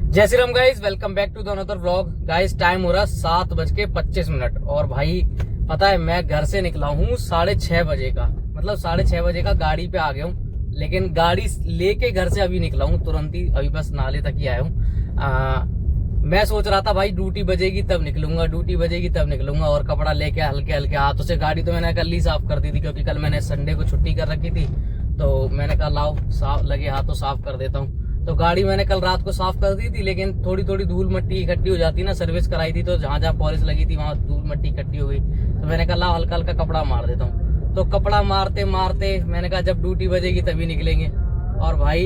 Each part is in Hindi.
जय Shri Ram guys, welcome back to the another vlog. Guys time हो रहा 7:25 और भाई पता है मैं घर से निकला हूँ 6:30 बजे का, मतलब 6:30 बजे का गाड़ी पे आ गया हूँ। लेकिन गाड़ी लेके घर से अभी निकला हूँ तुरंत ही, अभी बस नाले तक ही आया हूँ। मैं सोच रहा था भाई ड्यूटी बजेगी तब निकलूंगा, ड्यूटी बजेगी तब निकलूंगा, और कपड़ा लेके हल्के हल्के हाथों से। गाड़ी तो मैंने कल ही साफ कर दी थी क्योंकि कल मैंने संडे को छुट्टी कर रखी थी, तो मैंने कहा लाओ साफ लगे हाथों साफ कर देता हूँ। तो गाड़ी मैंने कल रात को साफ कर दी थी, लेकिन थोड़ी थोड़ी धूल मट्टी इकट्ठी हो जाती ना, सर्विस कराई थी तो जहां जहां पॉलिश लगी थी वहां धूल मट्टी इकट्ठी हो गई। तो मैंने कहा लाओ हल्का हल्का कपड़ा मार देता हूँ। तो कपड़ा मारते मारते मैंने कहा जब ड्यूटी बजेगी तभी निकलेंगे। और भाई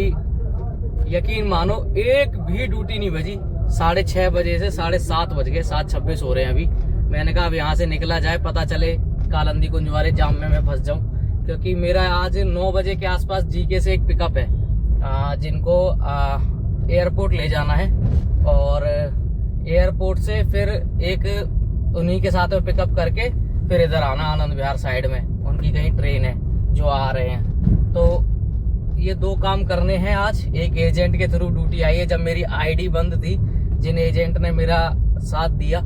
यकीन मानो एक भी ड्यूटी नहीं बजी। 6:30 बजे से 7:30 बज गए, 7:26 हो रहे हैं अभी। मैंने कहा अब यहाँ से निकला जाए, पता चले कालंदी कुंजवारे जाम में मैं फंस जाऊं। क्योंकि मेरा आज 9 बजे के आसपास जीके से एक पिकअप है, जिनको एयरपोर्ट ले जाना है, और एयरपोर्ट से फिर एक उन्हीं के साथ में पिकअप करके फिर इधर आना आनंद विहार साइड में। उनकी कहीं ट्रेन है जो आ रहे हैं, तो ये 2 काम करने हैं आज। एक एजेंट के थ्रू ड्यूटी आई है, जब मेरी आईडी बंद थी, जिन एजेंट ने मेरा साथ दिया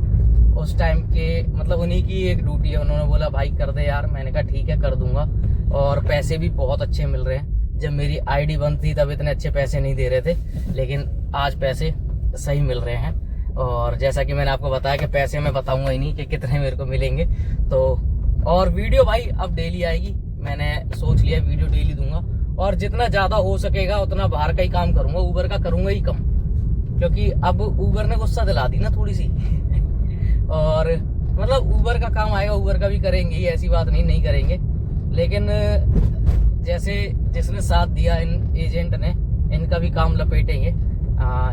उस टाइम के, मतलब उन्हीं की एक ड्यूटी है। उन्होंने बोला भाई कर दे यार, मैंने कहा ठीक है कर दूंगा। और पैसे भी बहुत अच्छे मिल रहे हैं। जब मेरी आईडी बंद थी तब इतने अच्छे पैसे नहीं दे रहे थे, लेकिन आज पैसे सही मिल रहे हैं। और जैसा कि मैंने आपको बताया कि पैसे मैं बताऊंगा ही नहीं कि कितने मेरे को मिलेंगे। तो और वीडियो भाई अब डेली आएगी, मैंने सोच लिया वीडियो डेली दूंगा, और जितना ज्यादा हो सकेगा उतना बाहर का ही काम करूंगा, ऊबर का करूंगा ही कम, क्योंकि अब ऊबर ने गुस्सा दिला दी ना थोड़ी सी। और मतलब ऊबर का काम आएगा, ऊबर का भी करेंगे ही, ऐसी बात नहीं करेंगे। लेकिन जैसे जिसने साथ दिया इन एजेंट ने, इनका भी काम लपेटेंगे।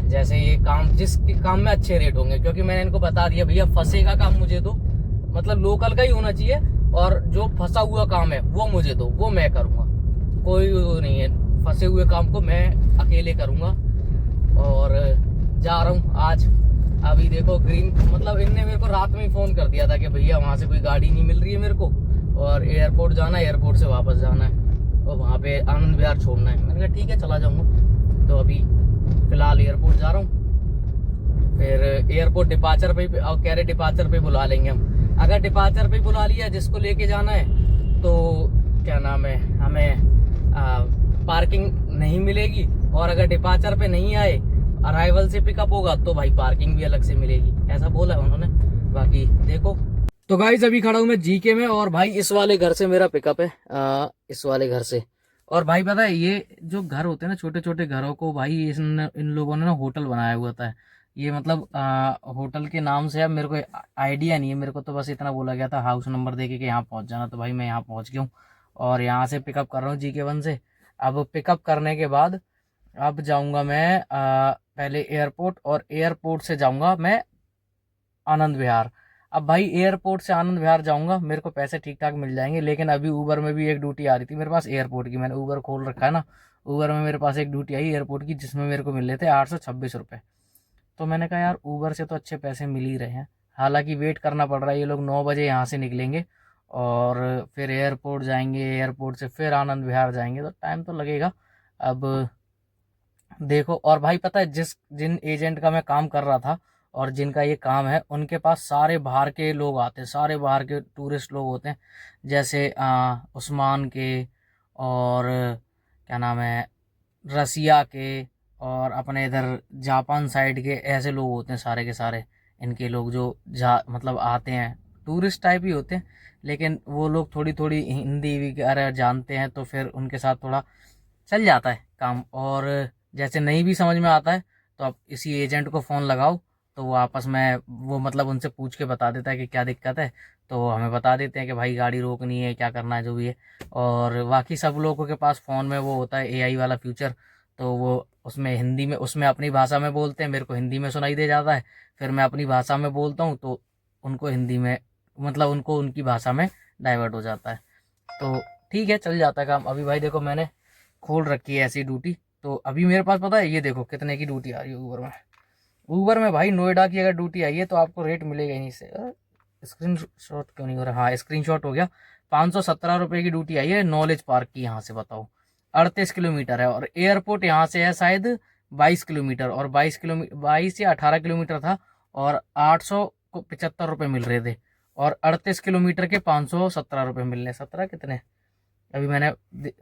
जैसे ये काम, जिसके काम में अच्छे रेट होंगे, क्योंकि मैंने इनको बता दिया भैया फंसे का काम मुझे दो, मतलब लोकल का ही होना चाहिए, और जो फंसा हुआ काम है वो मुझे दो, वो मैं करूंगा। कोई वो नहीं है, फंसे हुए काम को मैं अकेले करूंगा। और जा रहा हूँ आज। अभी देखो ग्रीन, मतलब इनने मेरे को रात में ही फोन कर दिया था कि भैया वहां से कोई गाड़ी नहीं मिल रही है मेरे को, और एयरपोर्ट जाना है, एयरपोर्ट से वापस जाना है, और वहाँ पे आनंद विहार छोड़ना है। मैंने कहा ठीक है चला जाऊंगा। तो अभी फिलहाल एयरपोर्ट जा रहा हूँ, फिर एयरपोर्ट डिपार्चर पे, और कह रहे डिपार्चर पे बुला लेंगे हम। अगर डिपार्चर पे बुला लिया जिसको लेके जाना है, तो क्या नाम है, हमें पार्किंग नहीं मिलेगी। और अगर डिपार्चर पे नहीं आए, अराइवल से पिकअप होगा, तो भाई पार्किंग भी अलग से मिलेगी, ऐसा बोला है उन्होंने। बाकी देखो। तो गाइस अभी खड़ा हूँ मैं जीके में, और भाई इस वाले घर से मेरा पिकअप है, इस वाले घर से। और भाई पता है ये जो घर होते हैं ना, छोटे छोटे घरों को भाई इन लोगों ने ना होटल बनाया हुआ था। ये मतलब होटल के नाम से, अब मेरे को आइडिया नहीं है, मेरे को तो बस इतना बोला गया था हाउस नंबर देके कि यहाँ पहुंच जाना। तो भाई मैं यहाँ पहुंच गया हूँ, और यहाँ से पिकअप कर रहा हूँ जीके 1 से। अब पिकअप करने के बाद अब जाऊंगा मैं पहले एयरपोर्ट, और एयरपोर्ट से जाऊंगा मैं आनंद विहार। अब भाई एयरपोर्ट से आनंद विहार जाऊंगा, मेरे को पैसे ठीक ठाक मिल जाएंगे। लेकिन अभी ऊबर में भी एक ड्यूटी आ रही थी मेरे पास एयरपोर्ट की, मैंने ऊबर खोल रखा है ना, ऊबर में मेरे पास एक ड्यूटी आई एयरपोर्ट की, जिसमें मेरे को मिल रहे थे 826 रुपये। तो मैंने कहा यार ऊबर से तो अच्छे पैसे मिल ही रहे हैं। हालांकि वेट करना पड़ रहा है, ये लोग 9 बजे यहाँ से निकलेंगे और फिर एयरपोर्ट जाएंगे, एयरपोर्ट से फिर आनंद विहार जाएंगे, तो टाइम तो लगेगा। अब देखो। और भाई पता है जिन एजेंट का मैं काम कर रहा था और जिनका ये काम है, उनके पास सारे बाहर के लोग आते हैं, सारे बाहर के टूरिस्ट लोग होते हैं। जैसे उस्मान के, और क्या नाम है, रसिया के, और अपने इधर जापान साइड के, ऐसे लोग होते हैं सारे के सारे। इनके लोग जो मतलब आते हैं, टूरिस्ट टाइप ही होते हैं, लेकिन वो लोग थोड़ी थोड़ी हिंदी वगैरह जानते हैं, तो फिर उनके साथ थोड़ा चल जाता है काम। और जैसे नहीं भी समझ में आता है, तो आप इसी एजेंट को फ़ोन लगाओ, तो वो आपस में वो मतलब उनसे पूछ के बता देता है कि क्या दिक्कत है। तो हमें बता देते हैं कि भाई गाड़ी रोकनी है, क्या करना है, जो भी है। और बाकी सब लोगों के पास फ़ोन में वो होता है एआई वाला फ्यूचर, तो वो उसमें हिंदी में, उसमें अपनी भाषा में बोलते हैं, मेरे को हिंदी में सुनाई दे जाता है। फिर मैं अपनी भाषा में बोलता हूँ, तो उनको हिंदी में, मतलब उनको उनकी भाषा में डाइवर्ट हो जाता है। तो ठीक है, चल जाता है काम। अभी भाई देखो मैंने खोल रखी है ऐसी ड्यूटी, तो अभी मेरे पास पता है ये देखो कितने की ड्यूटी आ रही है ऊबर में। ऊबर में भाई नोएडा की अगर ड्यूटी आई है तो आपको रेट मिलेगा ही नहीं से। स्क्रीन शॉट क्यों नहीं हो रहा? हाँ स्क्रीन शॉट हो गया। 517 रुपये की ड्यूटी आई है नॉलेज पार्क की, यहाँ से बताओ 38 किलोमीटर है, और एयरपोर्ट यहाँ से है शायद 22 किलोमीटर, और 22 या 18 किलोमीटर था, और 875 रुपये मिल रहे थे, और 38 किलोमीटर के 517 रुपये मिल रहे। 17 कितने, अभी मैंने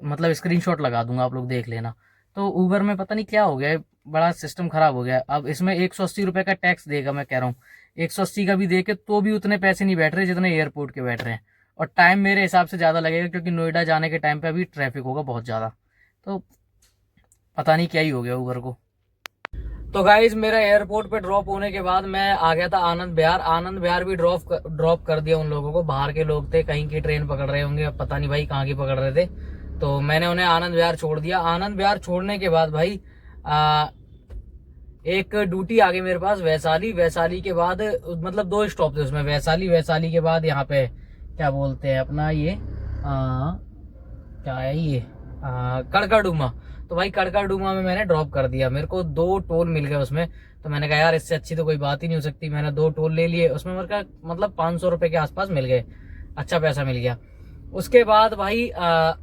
मतलब स्क्रीनशॉट लगा दूंगा, आप लोग देख लेना। तो ऊबर में पता नहीं क्या हो गया है, बड़ा सिस्टम खराब हो गया है। अब इसमें 180 रुपये का टैक्स देगा, मैं कह रहा हूँ 180 का भी दे के तो भी उतने पैसे नहीं बैठ रहे जितने एयरपोर्ट के बैठ रहे हैं, और टाइम मेरे हिसाब से ज़्यादा लगेगा, क्योंकि नोएडा जाने के टाइम पे अभी ट्रैफिक होगा बहुत ज़्यादा। तो पता नहीं क्या ही हो गया ऊबर को। तो गाइज मेरा एयरपोर्ट पे ड्रॉप होने के बाद मैं आ गया था आनंद विहार। आनंद विहार भी ड्रॉप कर दिया उन लोगों को, बाहर के लोग थे, कहीं की ट्रेन पकड़ रहे होंगे, अब पता नहीं भाई कहाँ की पकड़ रहे थे। तो मैंने उन्हें आनंद विहार छोड़ दिया। आनंद विहार छोड़ने के बाद भाई एक ड्यूटी आ गई मेरे पास वैशाली। वैशाली के बाद मतलब 2 स्टॉप थे उसमें, वैशाली के बाद यहाँ पे क्या बोलते हैं अपना ये क्या है ये कड़काडूमा। तो भाई कड़काडूमा में मैंने ड्रॉप कर दिया। मेरे को 2 टोल मिल गए उसमें, तो मैंने कहा यार इससे अच्छी तो कोई बात ही नहीं हो सकती। मैंने 2 टोल ले लिए, उसमें मेरे का मतलब 500 रुपये के आसपास मिल गए, अच्छा पैसा मिल गया। उसके बाद भाई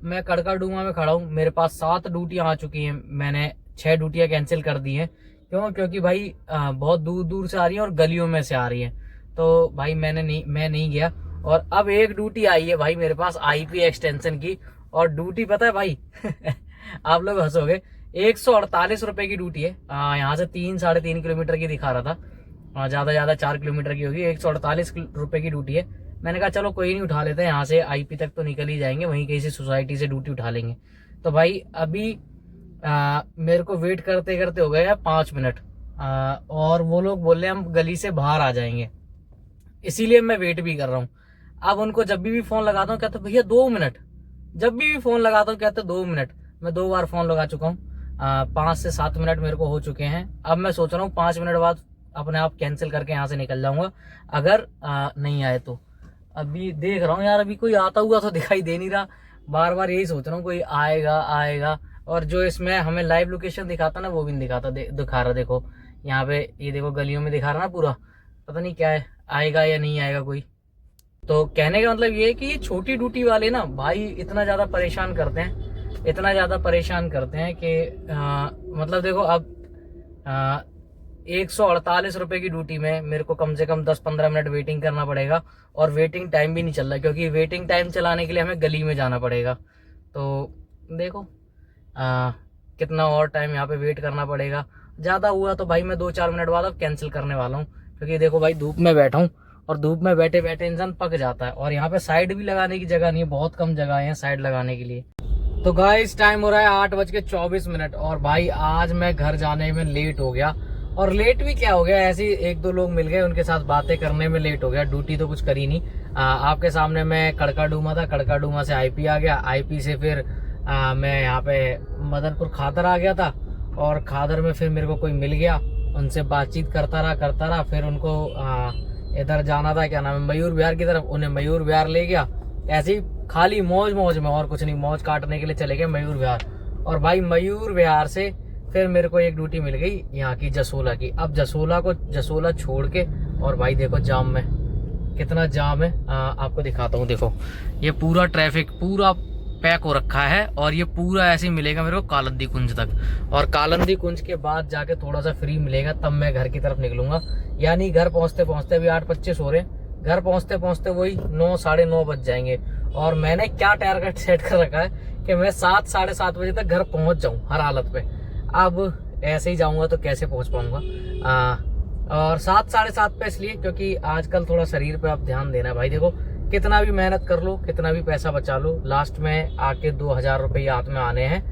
मैं कड़काडूमा में खड़ा हूँ, मेरे पास 7 ड्यूटियाँ आ चुकी हैं, मैंने 6 ड्यूटियाँ कैंसिल कर दी हैं। क्यों? क्योंकि भाई बहुत दूर दूर से आ रही है और गलियों में से आ रही है, तो भाई मैं नहीं गया। और अब एक ड्यूटी आई है भाई मेरे पास आईपी एक्सटेंशन की, और ड्यूटी पता है भाई आप लोग हंसोगे, 148 रुपए की ड्यूटी है। यहाँ से 3-3.5 किलोमीटर की दिखा रहा था, ज्यादा 4 किलोमीटर की होगी। 148 रुपए की ड्यूटी है। मैंने कहा चलो कोई नहीं, उठा लेते हैं, यहाँ से आईपी तक तो निकल ही जाएंगे, वहीं किसी सोसाइटी से ड्यूटी उठा लेंगे। तो भाई अभी मेरे को वेट करते करते हो गए 5 मिनट, और वो लोग बोल रहे हैं हम गली से बाहर आ जाएंगे, इसीलिए मैं वेट भी कर रहा हूँ। अब उनको जब भी फोन लगाता हूँ कहते भैया 2 मिनट, जब भी फोन लगाता हूँ कहते 2 मिनट। मैं 2 बार फोन लगा चुका हूँ, 5 से 7 मिनट मेरे को हो चुके हैं। अब मैं सोच रहा हूँ 5 मिनट बाद अपने आप कैंसिल करके यहाँ से निकल जाऊंगा, अगर नहीं आए तो। अभी देख रहा हूँ यार, अभी कोई आता हुआ तो दिखाई दे नहीं रहा, बार बार यही सोच रहा हूँ कोई आएगा। और जो इसमें हमें लाइव लोकेशन दिखाता ना, वो भी नहीं दिखाता, दिखा रहा देखो यहाँ पे, ये देखो गलियों में दिखा रहा ना पूरा, पता नहीं क्या है, आएगा या नहीं आएगा कोई। तो कहने का मतलब ये है कि ये छोटी ड्यूटी वाले ना भाई इतना ज्यादा परेशान करते हैं कि मतलब देखो अब 148 रुपए की ड्यूटी में मेरे को कम से कम 10-15 मिनट वेटिंग करना पड़ेगा, और वेटिंग टाइम भी नहीं चल रहा, क्योंकि वेटिंग टाइम चलाने के लिए हमें गली में जाना पड़ेगा। तो देखो कितना और टाइम यहाँ पे वेट करना पड़ेगा। ज्यादा हुआ तो भाई मैं 2-4 मिनट बाद अब कैंसिल करने वाला हूँ, क्योंकि देखो भाई धूप में बैठा हूँ, और धूप में बैठे बैठे इंसान पक जाता है, और यहाँ पे साइड भी लगाने की जगह नहीं है, बहुत कम जगह है साइड लगाने के लिए। तो गाइस टाइम हो रहा है 8:24, और भाई आज मैं घर जाने में लेट हो गया। और लेट भी क्या हो गया, ऐसे ही 1-2 लोग मिल गए, उनके साथ बातें करने में लेट हो गया। ड्यूटी तो कुछ करी नहीं। आपके सामने मैं कड़काडूमा था, कड़काडूमा से आईपी आ गया, आईपी से फिर मैं यहाँ पे मदनपुर खादर आ गया था, और खादर में फिर मेरे को कोई मिल गया, उनसे बातचीत करता रहा। फिर उनको इधर जाना था, क्या नाम है, मयूर विहार की तरफ, उन्हें मयूर विहार ले गया। ऐसे ही खाली मौज में, और कुछ नहीं, मौज काटने के लिए चले गए मयूर विहार। और भाई मयूर विहार से फिर मेरे को एक ड्यूटी मिल गई यहाँ की जसोला की। अब जसोला छोड़ के, और भाई देखो जाम में कितना जाम है, आपको दिखाता हूँ। देखो ये पूरा ट्रैफिक पूरा पैक हो रखा है, और ये पूरा ऐसे ही मिलेगा मेरे को कालंदी कुंज तक, और कालंदी कुंज के बाद जाके थोड़ा सा फ्री मिलेगा, तब मैं घर की तरफ निकलूंगा। यानी घर पहुंचते पहुंचते अभी 8:25 हो रहे हैं, घर पहुंचते पहुंचते वही 9-9:30 बज जाएंगे। और मैंने क्या टारगेट सेट कर रखा है कि मैं 7-7:30 बजे तक घर पहुंच जाऊं हर हालत पे। अब ऐसे ही जाऊंगा तो कैसे पहुंच पाऊंगा। और 7-7:30 पे इसलिए क्योंकि आजकल थोड़ा शरीर पे आप ध्यान देना भाई। देखो कितना भी मेहनत कर लो, कितना भी पैसा बचा लो, लास्ट में आके 2000 रुपये हाथ में आने हैं।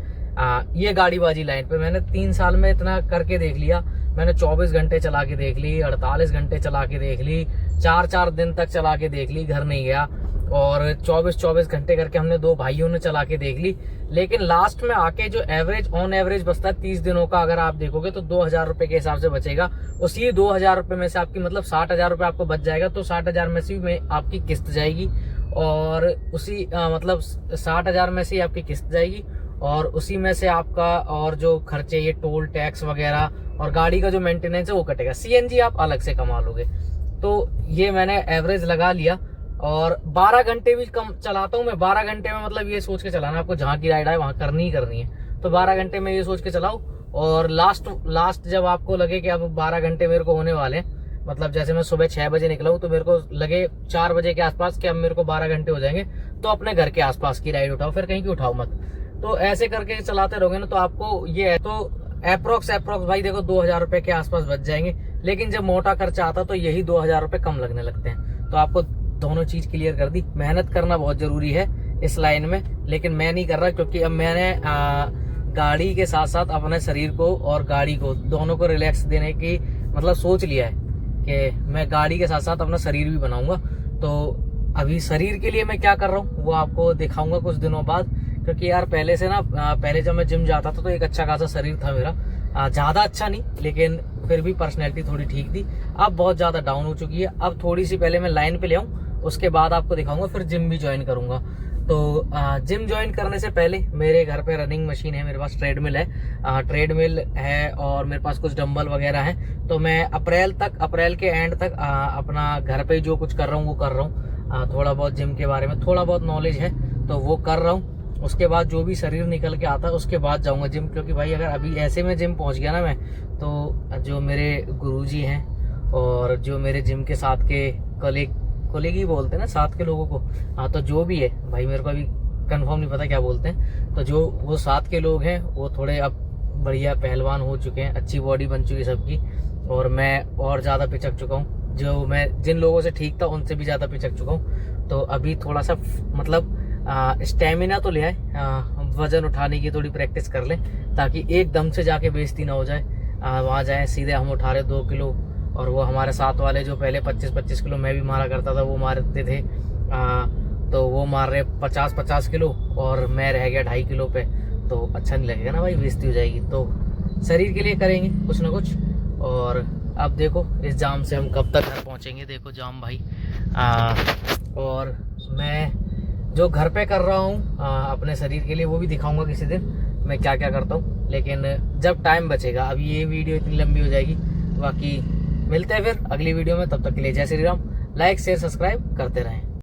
ये गाड़ीबाजी लाइन पे मैंने 3 साल में इतना करके देख लिया। मैंने 24 घंटे चला के देख ली, 48 घंटे चला के देख ली, 4-4 दिन तक चला के देख ली, घर नहीं गया। और 24-24 घंटे करके हमने 2 भाइयों ने चला के देख ली। लेकिन लास्ट में आके जो ऑन एवरेज बचता है 30 दिनों का, अगर आप देखोगे तो 2000 रुपए के हिसाब से बचेगा। उसी 2000 रुपए में से आपकी मतलब 60,000 रुपए आपको बच जाएगा। तो 60,000 में से में आपकी किस्त जाएगी, और उसी मतलब 60,000 में से आपकी किस्त जाएगी, और उसी में से आपका और जो खर्चे, ये टोल टैक्स वगैरह और गाड़ी का जो मेंटेनेंस है वो कटेगा। सीएनजी आप अलग से कमा लोगे। तो ये मैंने एवरेज लगा लिया। और 12 घंटे भी कम चलाता हूँ मैं। 12 घंटे में मतलब ये सोच के चलाना, आपको जहाँ की राइड आए वहां करनी ही करनी है। तो 12 घंटे में ये सोच के चलाओ, और लास्ट जब आपको लगे कि अब 12 घंटे मेरे को होने वाले हैं, मतलब जैसे मैं सुबह 6 बजे निकला हूँ तो मेरे को लगे 4 बजे के आसपास कि अब मेरे को 12 घंटे हो जाएंगे, तो अपने घर के आसपास की राइड उठाओ, फिर कहीं की उठाओ मत। तो ऐसे करके चलाते रहोगे ना तो आपको ये है, तो अप्रोक्स भाई देखो 2000 रुपए के आसपास बच जाएंगे। लेकिन जब मोटा खर्चा आता तो यही 2000 रुपए कम लगने लगते हैं। तो आपको दोनों चीज क्लियर कर दी। मेहनत करना बहुत जरूरी है इस लाइन में, लेकिन मैं नहीं कर रहा, क्योंकि अब मैंने गाड़ी के साथ साथ अपने शरीर को और गाड़ी को दोनों को रिलैक्स देने की मतलब सोच लिया है कि मैं गाड़ी के साथ साथ अपना शरीर भी बनाऊंगा। तो अभी शरीर के लिए मैं क्या कर रहा हूँ वो आपको दिखाऊंगा कुछ दिनों बाद, क्योंकि यार पहले से ना, पहले जब मैं जिम जाता था तो एक अच्छा खासा शरीर था मेरा, ज्यादा अच्छा नहीं लेकिन फिर भी पर्सनैलिटी थोड़ी ठीक थी। अब बहुत ज्यादा डाउन हो चुकी है। अब थोड़ी सी पहले मैं लाइन पे ले आऊँ, उसके बाद आपको दिखाऊंगा, फिर जिम भी ज्वाइन करूंगा। तो जिम ज्वाइन करने से पहले मेरे घर पे रनिंग मशीन है, मेरे पास ट्रेडमिल है और मेरे पास कुछ डंबल वगैरह हैं। तो मैं अप्रैल के एंड तक अपना घर पे जो कुछ कर रहा हूँ वो कर रहा हूँ। थोड़ा बहुत जिम के बारे में थोड़ा बहुत नॉलेज है तो वो कर रहा हूँ। उसके बाद जो भी शरीर निकल के आता है उसके बाद जाऊंगा जिम, क्योंकि भाई अगर अभी ऐसे में जिम पहुंच गया ना मैं, तो जो मेरे गुरुजी हैं और जो मेरे जिम के साथ के कोलेग ही बोलते हैं ना, साथ के लोगों को, हाँ तो जो भी है भाई, मेरे को अभी कंफर्म नहीं पता क्या बोलते हैं, तो जो वो साथ के लोग हैं वो थोड़े अब बढ़िया पहलवान हो चुके हैं, अच्छी बॉडी बन चुकी है सबकी, और मैं और ज़्यादा पिचक चुका हूँ। जो मैं जिन लोगों से ठीक था उनसे भी ज़्यादा पिचक चुका हूँ। तो अभी थोड़ा सा मतलब स्टेमिना तो ले आए, वजन उठाने की थोड़ी प्रैक्टिस कर लें, ताकि एकदम से जाके बेइज्जती ना हो जाए। वहाँ जाए सीधे हम उठा रहे 2 किलो और वो हमारे साथ वाले जो पहले 25-25 किलो मैं भी मारा करता था वो मारते थे, तो वो मार रहे 50-50 किलो और मैं रह गया 2.5 किलो पे, तो अच्छा नहीं लगेगा ना भाई, बेइज्जती हो जाएगी। तो शरीर के लिए करेंगे कुछ ना कुछ। और अब देखो इस जाम से हम कब तक घर पहुँचेंगे, देखो जाम भाई। और मैं जो घर पे कर रहा हूँ अपने शरीर के लिए वो भी दिखाऊंगा किसी दिन मैं क्या क्या करता हूँ, लेकिन जब टाइम बचेगा। अभी ये वीडियो इतनी लंबी हो जाएगी, बाकी मिलते हैं फिर अगली वीडियो में। तब तक के लिए जय Shri Ram. Like share subscribe करते रहें।